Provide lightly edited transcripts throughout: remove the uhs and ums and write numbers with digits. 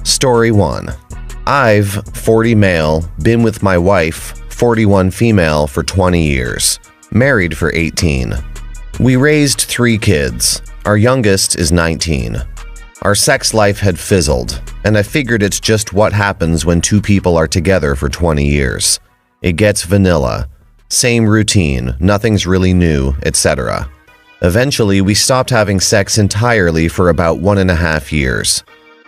Story 1. I've, 40 male, been with my wife, 41 female, for 20 years. Married for 18. We raised 3 kids. Our youngest is 19. Our sex life had fizzled, and I figured it's just what happens when 2 people are together for 20 years. It gets vanilla. Same routine, nothing's really new, etc. Eventually, we stopped having sex entirely for about 1.5 years.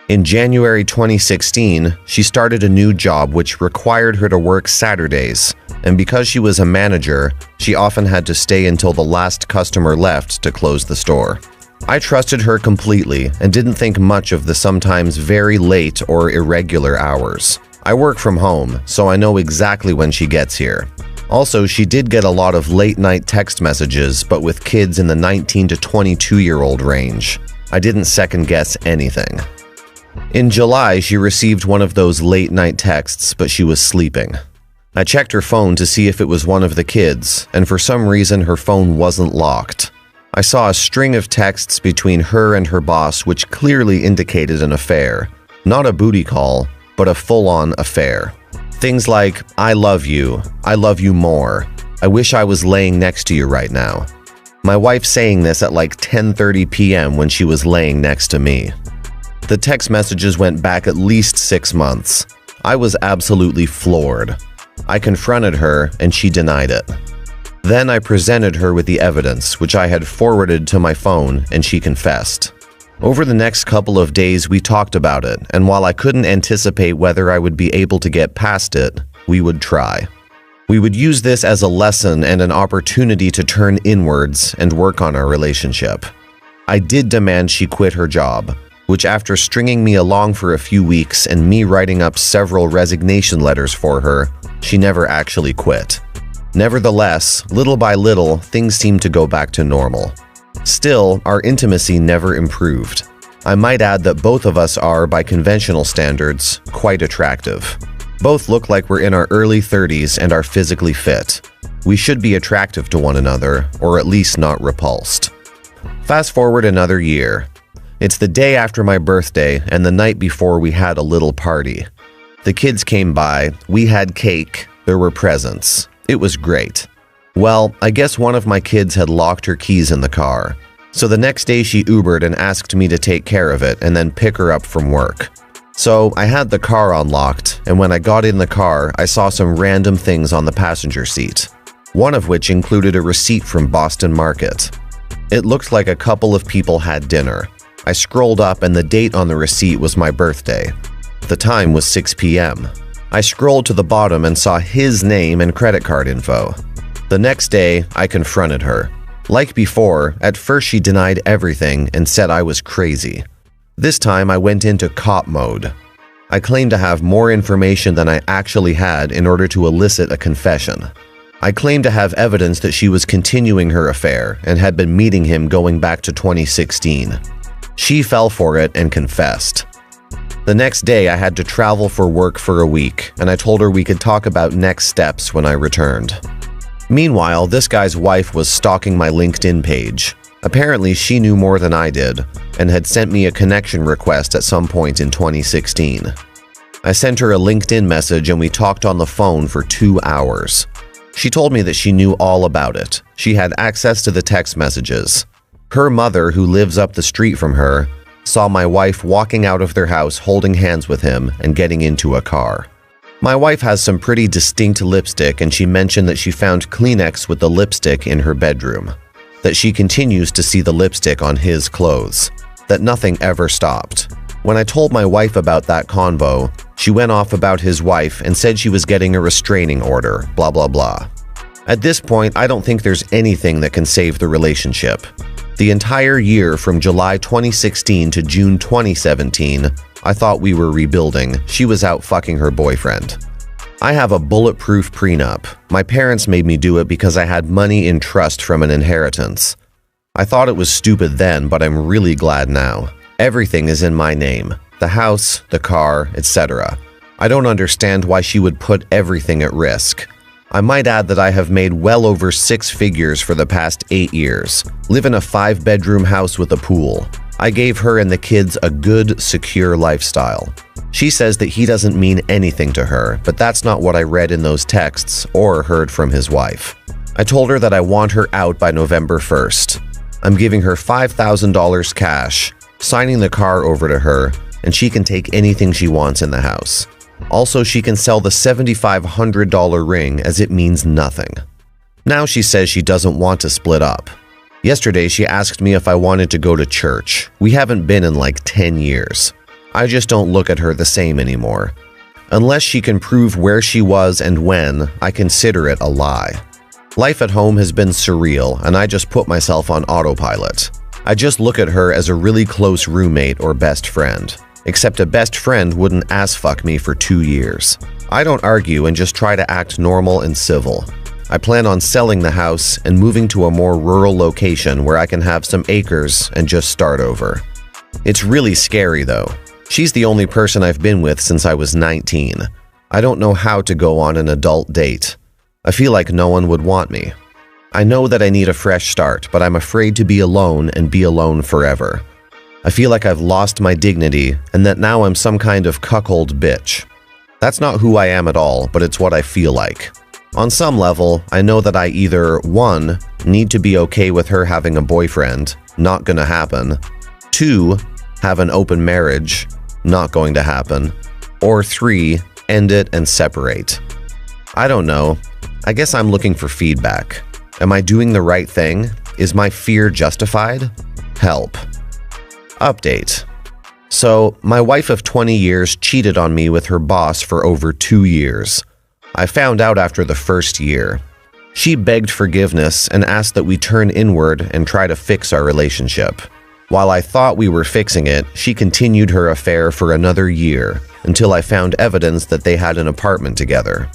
In January 2016, she started a new job which required her to work Saturdays, and because she was a manager, she often had to stay until the last customer left to close the store. I trusted her completely and didn't think much of the sometimes very late or irregular hours. I work from home, so I know exactly when she gets here. Also, she did get a lot of late-night text messages, but with kids in the 19 to 22-year-old range. I didn't second-guess anything. In July, she received one of those late-night texts, but she was sleeping. I checked her phone to see if it was one of the kids, and for some reason her phone wasn't locked. I saw a string of texts between her and her boss which clearly indicated an affair. Not a booty call, but a full-on affair. Things like, I love you more, I wish I was laying next to you right now. My wife saying this at like 10:30 p.m. when she was laying next to me. The text messages went back at least 6 months. I was absolutely floored. I confronted her and she denied it. Then I presented her with the evidence, which I had forwarded to my phone, and she confessed. Over the next couple of days we talked about it, and while I couldn't anticipate whether I would be able to get past it, we would try. We would use this as a lesson and an opportunity to turn inwards and work on our relationship. I did demand she quit her job, which after stringing me along for a few weeks and me writing up several resignation letters for her, she never actually quit. Nevertheless, little by little, things seemed to go back to normal. Still, our intimacy never improved. I might add that both of us are, by conventional standards, quite attractive. Both look like we're in our early 30s and are physically fit. We should be attractive to one another, or at least not repulsed. Fast forward another year. It's the day after my birthday and the night before we had a little party. The kids came by, we had cake, there were presents. It was great. Well, I guess one of my kids had locked her keys in the car. So the next day she Ubered and asked me to take care of it and then pick her up from work. So I had the car unlocked, and when I got in the car, I saw some random things on the passenger seat. One of which included a receipt from Boston Market. It looked like a couple of people had dinner. I scrolled up and the date on the receipt was my birthday. The time was 6 p.m. I scrolled to the bottom and saw his name and credit card info. The next day, I confronted her. Like before, at first she denied everything and said I was crazy. This time I went into cop mode. I claimed to have more information than I actually had in order to elicit a confession. I claimed to have evidence that she was continuing her affair and had been meeting him going back to 2016. She fell for it and confessed. The next day, I had to travel for work for a week, and I told her we could talk about next steps when I returned. Meanwhile, this guy's wife was stalking my LinkedIn page. Apparently, she knew more than I did, and had sent me a connection request at some point in 2016. I sent her a LinkedIn message and we talked on the phone for 2 hours. She told me that she knew all about it. She had access to the text messages. Her mother, who lives up the street from her, saw my wife walking out of their house holding hands with him and getting into a car. My wife has some pretty distinct lipstick, and she mentioned that she found Kleenex with the lipstick in her bedroom. That she continues to see the lipstick on his clothes. That nothing ever stopped. When I told my wife about that convo, she went off about his wife and said she was getting a restraining order, blah blah blah. At this point, I don't think there's anything that can save the relationship. The entire year from July 2016 to June 2017, I thought we were rebuilding. She was out fucking her boyfriend. I have a bulletproof prenup. My parents made me do it because I had money in trust from an inheritance. I thought it was stupid then, but I'm really glad now. Everything is in my name. The house, the car, etc. I don't understand why she would put everything at risk. I might add that I have made well over 6 figures for the past 8 years, live in a 5-bedroom house with a pool. I gave her and the kids a good, secure lifestyle. She says that he doesn't mean anything to her, but that's not what I read in those texts or heard from his wife. I told her that I want her out by November 1st. I'm giving her $5,000 cash, signing the car over to her, and she can take anything she wants in the house. Also, she can sell the $7,500 ring as it means nothing. Now she says she doesn't want to split up. Yesterday, she asked me if I wanted to go to church. We haven't been in like 10 years. I just don't look at her the same anymore. Unless she can prove where she was and when, I consider it a lie. Life at home has been surreal, and I just put myself on autopilot. I just look at her as a really close roommate or best friend. Except a best friend wouldn't ass-fuck me for 2 years. I don't argue and just try to act normal and civil. I plan on selling the house and moving to a more rural location where I can have some acres and just start over. It's really scary though. She's the only person I've been with since I was 19. I don't know how to go on an adult date. I feel like no one would want me. I know that I need a fresh start, but I'm afraid to be alone and be alone forever. I feel like I've lost my dignity and that now I'm some kind of cuckold bitch. That's not who I am at all, but it's what I feel like. On some level, I know that I either 1. Need to be okay with her having a boyfriend, not gonna happen, 2. Have an open marriage, not going to happen, or 3. End it and separate. I don't know. I guess I'm looking for feedback. Am I doing the right thing? Is my fear justified? Help. Update. So, my wife of 20 years cheated on me with her boss for over 2 years. I found out after the first year. She begged forgiveness and asked that we turn inward and try to fix our relationship. While I thought we were fixing it, she continued her affair for another year until I found evidence that they had an apartment together.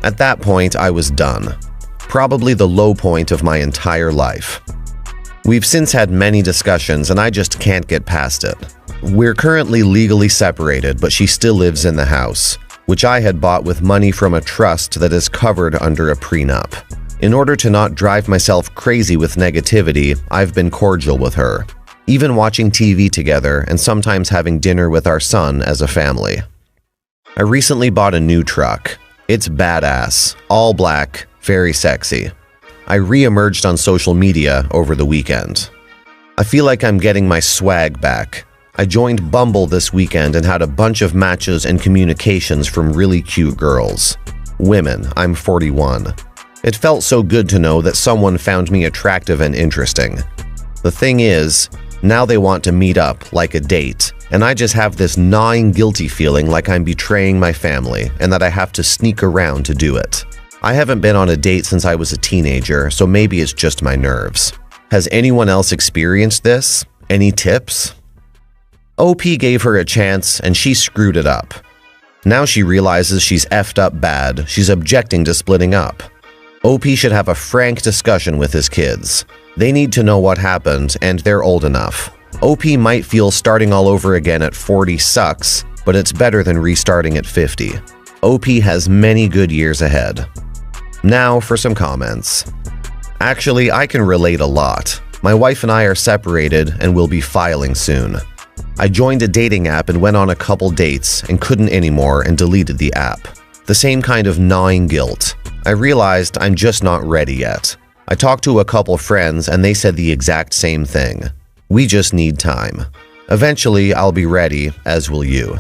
At that point, I was done. Probably the low point of my entire life. We've since had many discussions and I just can't get past it. We're currently legally separated, but she still lives in the house, which I had bought with money from a trust that is covered under a prenup. In order to not drive myself crazy with negativity, I've been cordial with her, even watching TV together and sometimes having dinner with our son as a family. I recently bought a new truck. It's badass, all black, very sexy. I re-emerged on social media over the weekend. I feel like I'm getting my swag back. I joined Bumble this weekend and had a bunch of matches and communications from really cute girls. Women, I'm 41. It felt so good to know that someone found me attractive and interesting. The thing is, now they want to meet up, like a date, and I just have this gnawing guilty feeling like I'm betraying my family and that I have to sneak around to do it. I haven't been on a date since I was a teenager, so maybe it's just my nerves. Has anyone else experienced this? Any tips? OP gave her a chance and she screwed it up. Now she realizes she's effed up bad. She's objecting to splitting up. OP should have a frank discussion with his kids. They need to know what happened and they're old enough. OP might feel starting all over again at 40 sucks, but it's better than restarting at 50. OP has many good years ahead. Now for some comments. Actually, I can relate a lot. My wife and I are separated and will be filing soon. I joined a dating app and went on a couple dates and couldn't anymore and deleted the app. The same kind of gnawing guilt. I realized I'm just not ready yet. I talked to a couple friends and they said the exact same thing. We just need time. Eventually, I'll be ready, as will you.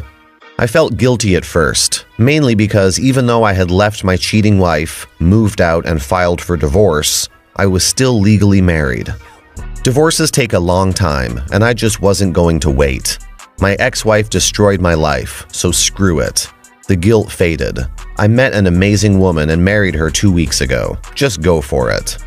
I felt guilty at first, mainly because even though I had left my cheating wife, moved out, and filed for divorce, I was still legally married. Divorces take a long time, and I just wasn't going to wait. My ex-wife destroyed my life, so screw it. The guilt faded. I met an amazing woman and married her 2 weeks ago. Just go for it.